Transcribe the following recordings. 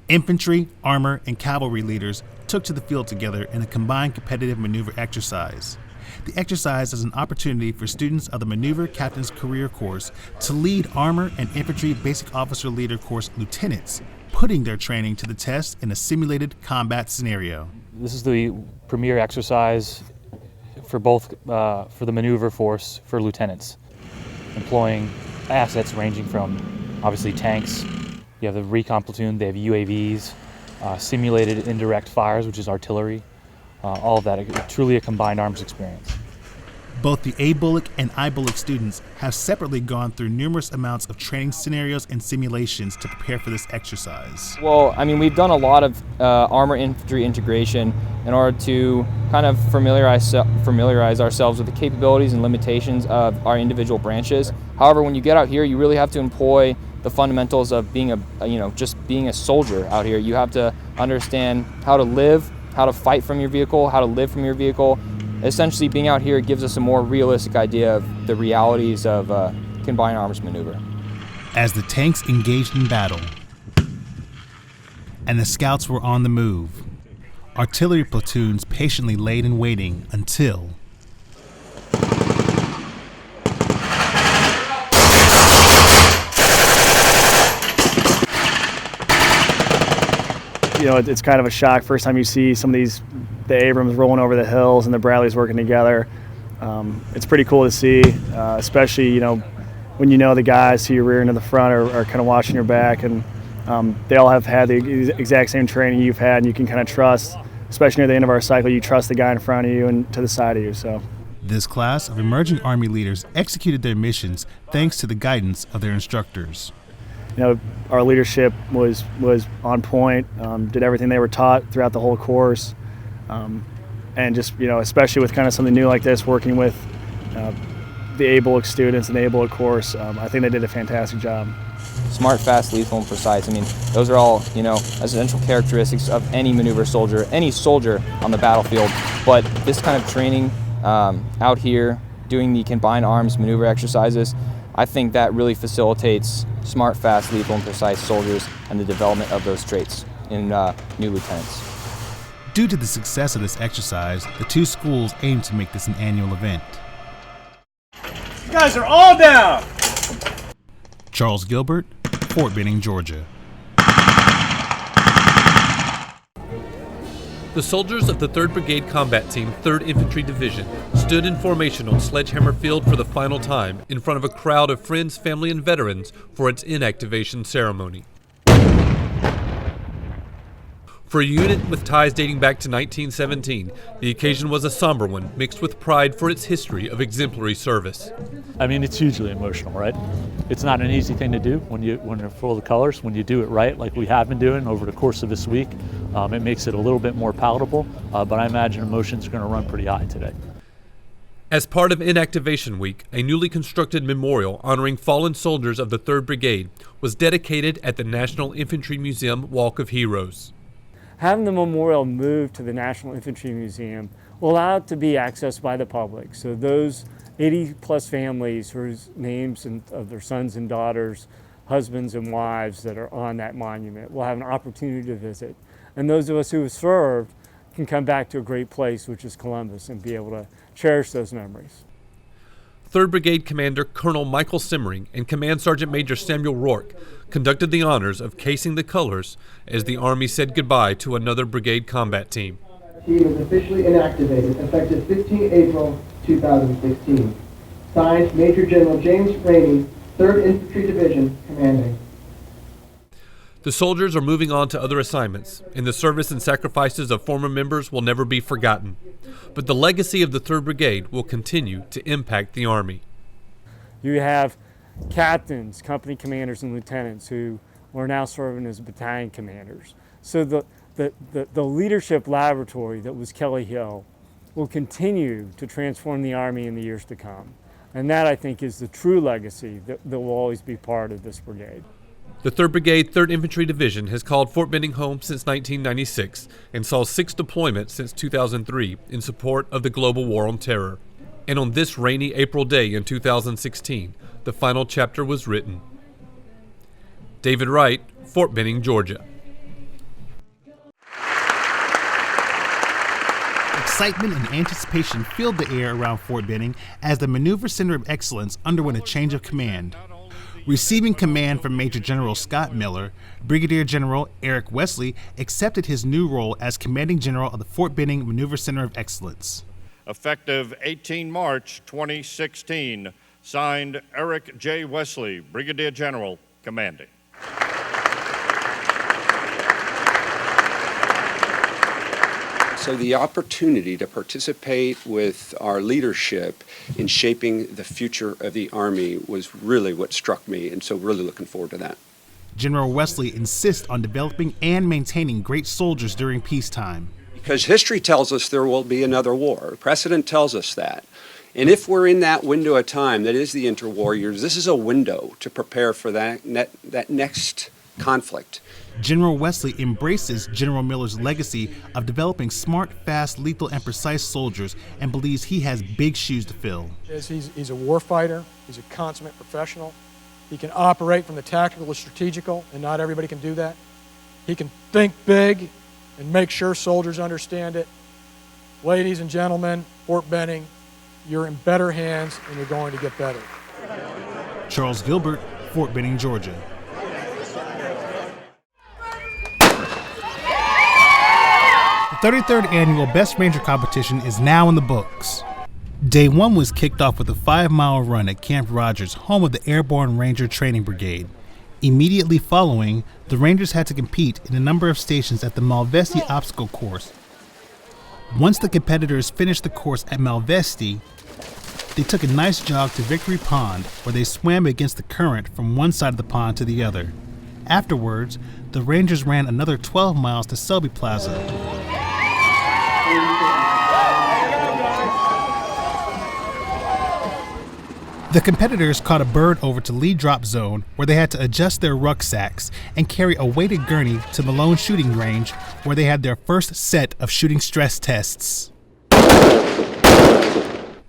Infantry, armor, and cavalry leaders took to the field together in a combined competitive maneuver exercise. The exercise is an opportunity for students of the Maneuver Captain's Career Course to lead Armor and Infantry Basic Officer Leader Course lieutenants, putting their training to the test in a simulated combat scenario. This is the premier exercise for both for the maneuver force for lieutenants, employing assets ranging from obviously tanks. You have the recon platoon, they have UAVs, simulated indirect fires, which is artillery, all of that, truly a combined arms experience. Both the ABULIC and IBULIC students have separately gone through numerous amounts of training scenarios and simulations to prepare for this exercise. Well, I mean, we've done a lot of armor infantry integration in order to kind of familiarize ourselves with the capabilities and limitations of our individual branches. However, when you get out here, you really have to employ the fundamentals of being just being a soldier out here. You have to understand how to live, how to fight from your vehicle, how to live from your vehicle. Essentially, being out here gives us a more realistic idea of the realities of combined arms maneuver. As the tanks engaged in battle and the scouts were on the move, artillery platoons patiently laid in waiting until it's kind of a shock first time you see some of the Abrams rolling over the hills and the Bradleys working together. It's pretty cool to see, especially when the guys to your rear and to the front are kind of watching your back, and they all have had the exact same training you've had, and you can kind of trust, especially near the end of our cycle, you trust the guy in front of you and to the side of you. So this class of emerging Army leaders executed their missions thanks to the guidance of their instructors. Our leadership was on point, did everything they were taught throughout the whole course, and just, especially with kind of something new like this, working with the ABULIC students and the ABULIC course, I think they did a fantastic job. Smart, fast, lethal, and precise. I mean, those are all, essential characteristics of any maneuver soldier, any soldier on the battlefield. But this kind of training out here, doing the combined arms maneuver exercises, I think that really facilitates smart, fast, lethal, and precise soldiers and the development of those traits in new lieutenants. Due to the success of this exercise, the two schools aim to make this an annual event. You guys are all down! Charles Gilbert, Fort Benning, Georgia. The soldiers of the 3rd Brigade Combat Team, 3rd Infantry Division, stood in formation on Sledgehammer Field for the final time in front of a crowd of friends, family, and veterans for its inactivation ceremony. For a unit with ties dating back to 1917, the occasion was a somber one, mixed with pride for its history of exemplary service. I mean, it's hugely emotional, right? It's not an easy thing to do when you're full of the colors. When you do it right, like we have been doing over the course of this week, it makes it a little bit more palatable, but I imagine emotions are going to run pretty high today. As part of Inactivation Week, a newly constructed memorial honoring fallen soldiers of the 3rd Brigade was dedicated at the National Infantry Museum Walk of Heroes. Having the memorial moved to the National Infantry Museum will allow it to be accessed by the public. So those 80-plus families whose names of their sons and daughters, husbands and wives that are on that monument will have an opportunity to visit. And those of us who have served can come back to a great place, which is Columbus, and be able to cherish those memories. 3rd Brigade Commander Colonel Michael Simmering and Command Sergeant Major Samuel Rourke conducted the honors of casing the colors as the Army said goodbye to another Brigade combat team. The team is officially inactivated, effective 15 April 2016. Signed, Major General James Rainey, 3rd Infantry Division, commanding. The soldiers are moving on to other assignments, and the service and sacrifices of former members will never be forgotten. But the legacy of the 3rd Brigade will continue to impact the Army. You have captains, company commanders, and lieutenants who are now serving as battalion commanders. So the leadership laboratory that was Kelly Hill will continue to transform the Army in the years to come. And that, I think, is the true legacy that will always be part of this brigade. The 3rd Brigade, 3rd Infantry Division has called Fort Benning home since 1996 and saw 6 deployments since 2003 in support of the global war on terror. And on this rainy April day in 2016, the final chapter was written. David Wright, Fort Benning, Georgia. Excitement and anticipation filled the air around Fort Benning as the Maneuver Center of Excellence underwent a change of command. Receiving command from Major General Scott Miller, Brigadier General Eric Wesley accepted his new role as Commanding General of the Fort Benning Maneuver Center of Excellence. Effective 18 March 2016, signed Eric J. Wesley, Brigadier General, Commanding. So the opportunity to participate with our leadership in shaping the future of the Army was really what struck me, and so really looking forward to that. General Wesley insists on developing and maintaining great soldiers during peacetime. Because history tells us there will be another war. Precedent tells us that. And if we're in that window of time that is the interwar years, this is a window to prepare for that next conflict. General Wesley embraces General Miller's legacy of developing smart, fast, lethal, and precise soldiers and believes he has big shoes to fill. He's a war fighter. He's a consummate professional. He can operate from the tactical to strategical, and not everybody can do that. He can think big and make sure soldiers understand it. Ladies and gentlemen, Fort Benning, you're in better hands and you're going to get better. Charles Gilbert, Fort Benning, Georgia. The 33rd Annual Best Ranger Competition is now in the books. Day 1 was kicked off with a 5-mile run at Camp Rogers, home of the Airborne Ranger Training Brigade. Immediately following, the Rangers had to compete in a number of stations at the Malvesti obstacle course. Once the competitors finished the course at Malvesti, they took a nice jog to Victory Pond, where they swam against the current from one side of the pond to the other. Afterwards, the Rangers ran another 12 miles to Selby Plaza. The competitors caught a bird over to Lee Drop Zone, where they had to adjust their rucksacks and carry a weighted gurney to Malone Shooting Range, where they had their first set of shooting stress tests.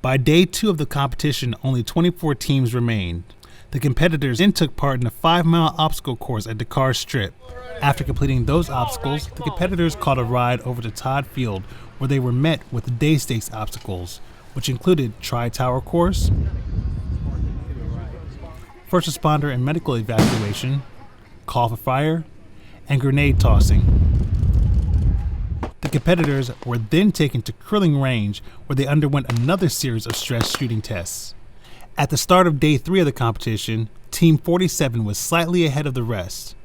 By day 2 of the competition, only 24 teams remained. The competitors then took part in a 5-mile obstacle course at Dakar Strip. After completing those obstacles, the competitors caught a ride over to Todd Field, where they were met with the day stakes obstacles, which included Tri-Tower Course, first responder and medical evacuation, call for fire, and grenade tossing. The competitors were then taken to Curling Range, where they underwent another series of stress shooting tests. At the start of day 3 of the competition, Team 47 was slightly ahead of the rest.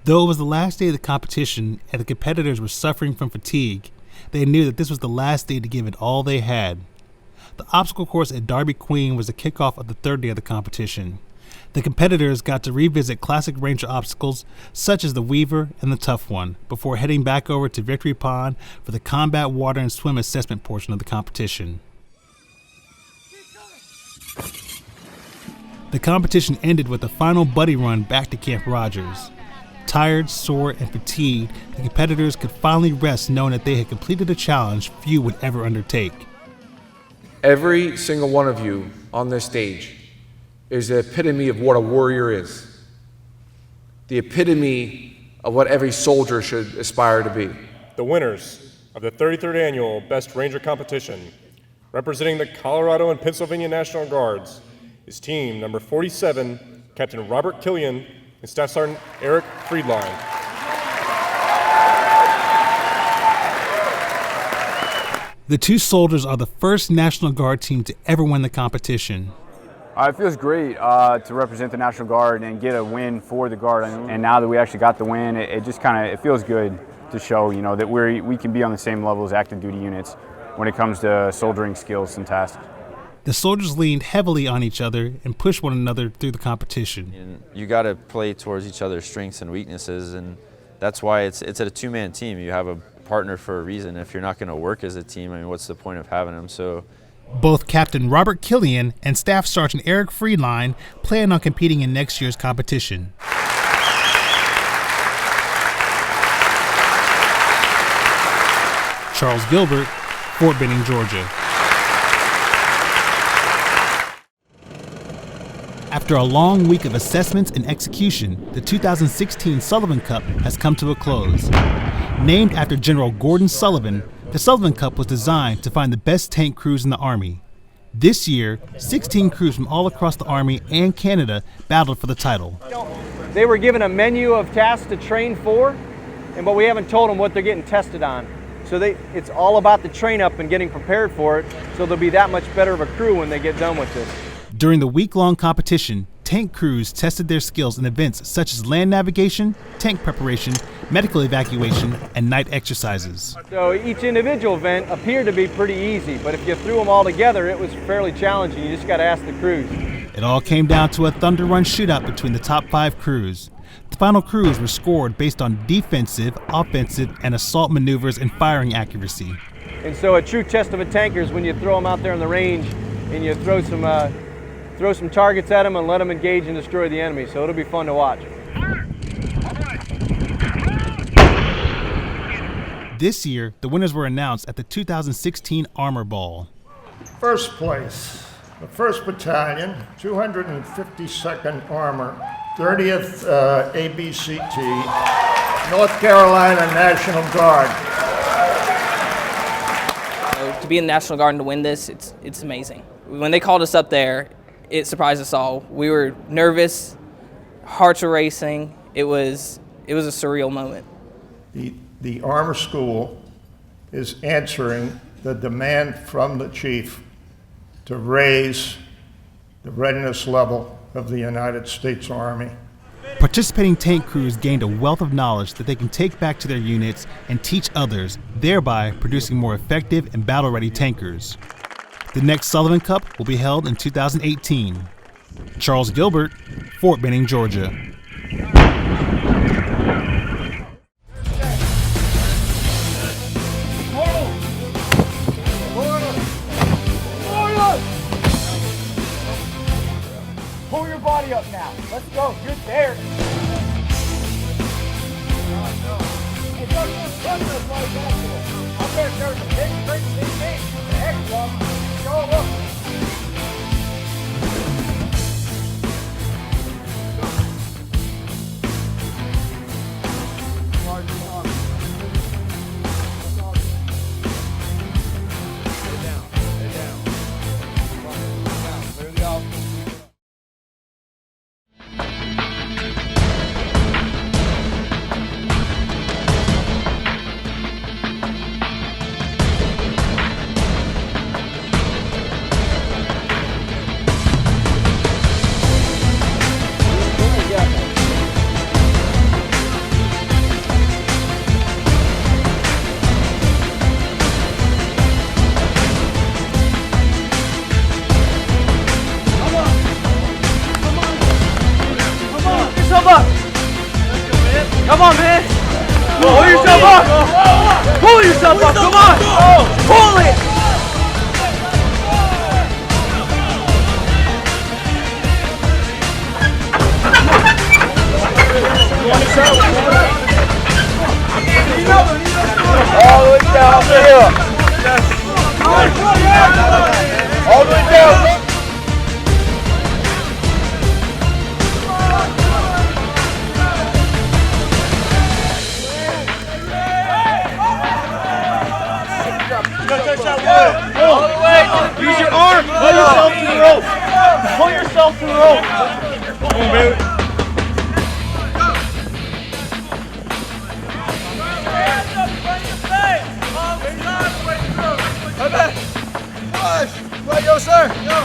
Though it was the last day of the competition and the competitors were suffering from fatigue, they knew that this was the last day to give it all they had. The obstacle course at Darby Queen was the kickoff of the 3rd day of the competition. The competitors got to revisit classic Ranger obstacles such as the Weaver and the Tough One before heading back over to Victory Pond for the combat water and swim assessment portion of the competition. The competition ended with a final buddy run back to Camp Rogers. Tired, sore, and fatigued, the competitors could finally rest knowing that they had completed a challenge few would ever undertake. Every single one of you on this stage is the epitome of what a warrior is. The epitome of what every soldier should aspire to be. The winners of the 33rd Annual Best Ranger Competition, representing the Colorado and Pennsylvania National Guards, is team number 47, Captain Robert Killian and Staff Sergeant Eric Friedline. The two soldiers are the first National Guard team to ever win the competition. It feels great to represent the National Guard and get a win for the Guard. And now that we actually got the win, it just it feels good to show, that we can be on the same level as active duty units when it comes to soldiering skills and tasks. The soldiers leaned heavily on each other and pushed one another through the competition. And you got to play towards each other's strengths and weaknesses, and that's why it's a two-man team. You have a partner for a reason. If you're not going to work as a team, what's the point of having them? So. Both Captain Robert Killian and Staff Sergeant Eric Friedline plan on competing in next year's competition. Charles Gilbert, Fort Benning, Georgia. After a long week of assessments and execution, the 2016 Sullivan Cup has come to a close. Named after General Gordon Sullivan, The Sullivan Cup was designed to find the best tank crews in the Army. This year, 16 crews from all across the Army and Canada battled for the title. They were given a menu of tasks to train for, but we haven't told them what they're getting tested on. So it's all about the train up and getting prepared for it, so they'll be that much better of a crew when they get done with this. During the week-long competition, tank crews tested their skills in events such as land navigation, tank preparation, medical evacuation, and night exercises. So each individual event appeared to be pretty easy, but if you threw them all together, it was fairly challenging. You just got to ask the crews. It all came down to a Thunder Run shootout between the top 5 crews. The final crews were scored based on defensive, offensive, and assault maneuvers and firing accuracy. And so a true test of a tanker is when you throw them out there on the range and you throw some targets at them and let them engage and destroy the enemy. So it'll be fun to watch. This year, the winners were announced at the 2016 Armor Ball. First place, the 1st Battalion, 252nd Armor, 30th ABCT, North Carolina National Guard. To be in the National Guard and to win this, it's amazing. When they called us up there, it surprised us all. We were nervous, hearts were racing. It was a surreal moment. The Armor School is answering the demand from the Chief to raise the readiness level of the United States Army. Participating tank crews gained a wealth of knowledge that they can take back to their units and teach others, thereby producing more effective and battle-ready tankers. The next Sullivan Cup will be held in 2018. Charles Gilbert, Fort Benning, Georgia. Pull your body up now. Let's go. You're there. There's a big, great thing. Heck, go up. Come on, man! Pull yourself up! Pull yourself up! Come on! Pull it! All the way down here! All the way down! All the way! Use your arm! Pull yourself to the rope! Pull yourself to the rope! Come on, baby! Right, yo, sir! Yo.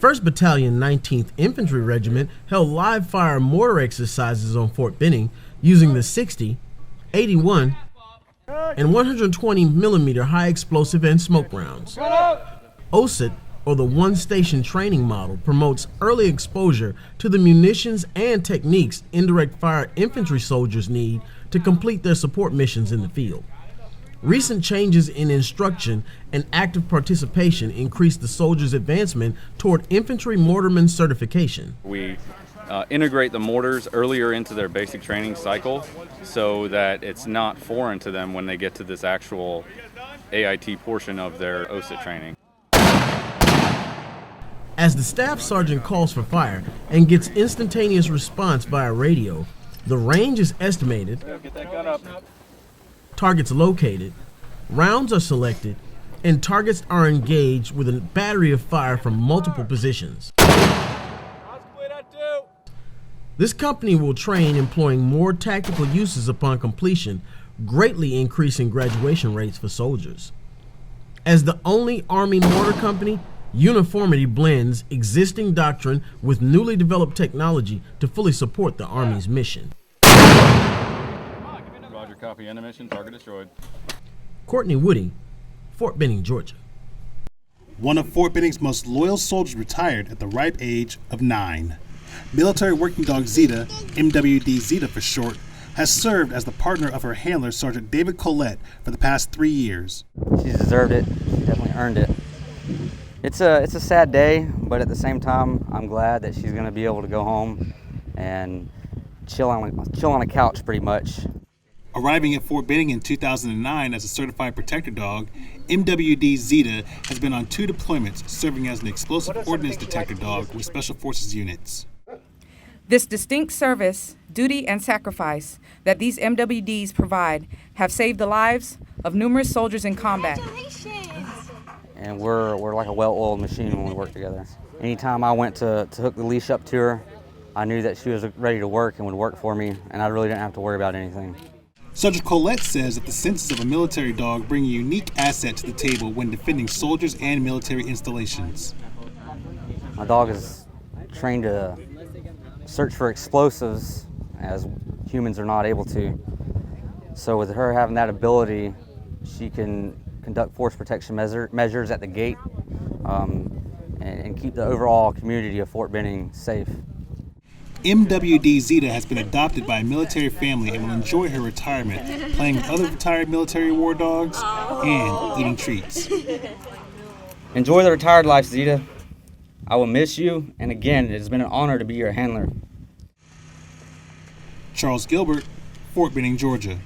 1st Battalion 19th Infantry Regiment held live fire mortar exercises on Fort Benning using the 60, 81, and 120 millimeter high explosive and smoke rounds. OSIT, or the One Station Training Model, promotes early exposure to the munitions and techniques indirect fire infantry soldiers need to complete their support missions in the field. Recent changes in instruction and active participation increased the soldiers' advancement toward infantry mortarman certification. We integrate the mortars earlier into their basic training cycle so that it's not foreign to them when they get to this actual AIT portion of their OSIT training. As the staff sergeant calls for fire and gets instantaneous response via radio, the range is estimated, Get that gun up. targets located, rounds are selected, and targets are engaged with a battery of fire from multiple positions. This company will train employing more tactical uses upon completion, greatly increasing graduation rates for soldiers. As the only Army mortar company, uniformity blends existing doctrine with newly developed technology to fully support the Army's mission. Roger, copy. End of mission. Target destroyed. Courtney Woody, Fort Benning, Georgia. One of Fort Benning's most loyal soldiers retired at the ripe age of 9. Military working dog Zeta, MWD Zeta for short, has served as the partner of her handler, Sergeant David Collette, for the past 3 years. She's deserved it. She definitely earned it. It's a sad day, but at the same time, I'm glad that she's going to be able to go home and chill on a couch pretty much. Arriving at Fort Benning in 2009 as a certified protector dog, MWD Zeta has been on 2 deployments, serving as an explosive ordnance detector dog with Special Forces units. This distinct service, duty, and sacrifice that these MWDs provide have saved the lives of numerous soldiers in combat. And we're like a well-oiled machine when we work together. Anytime I went to hook the leash up to her, I knew that she was ready to work and would work for me, and I really didn't have to worry about anything. Sergeant Collette says that the senses of a military dog bring a unique asset to the table when defending soldiers and military installations. My dog is trained to search for explosives as humans are not able to. So with her having that ability, she can conduct force protection measures at the gate and keep the overall community of Fort Benning safe. MWD Zeta has been adopted by a military family and will enjoy her retirement, playing with other retired military war dogs and eating treats. Enjoy the retired life, Zeta. I will miss you, and again, it has been an honor to be your handler. Charles Gilbert, Fort Benning, Georgia.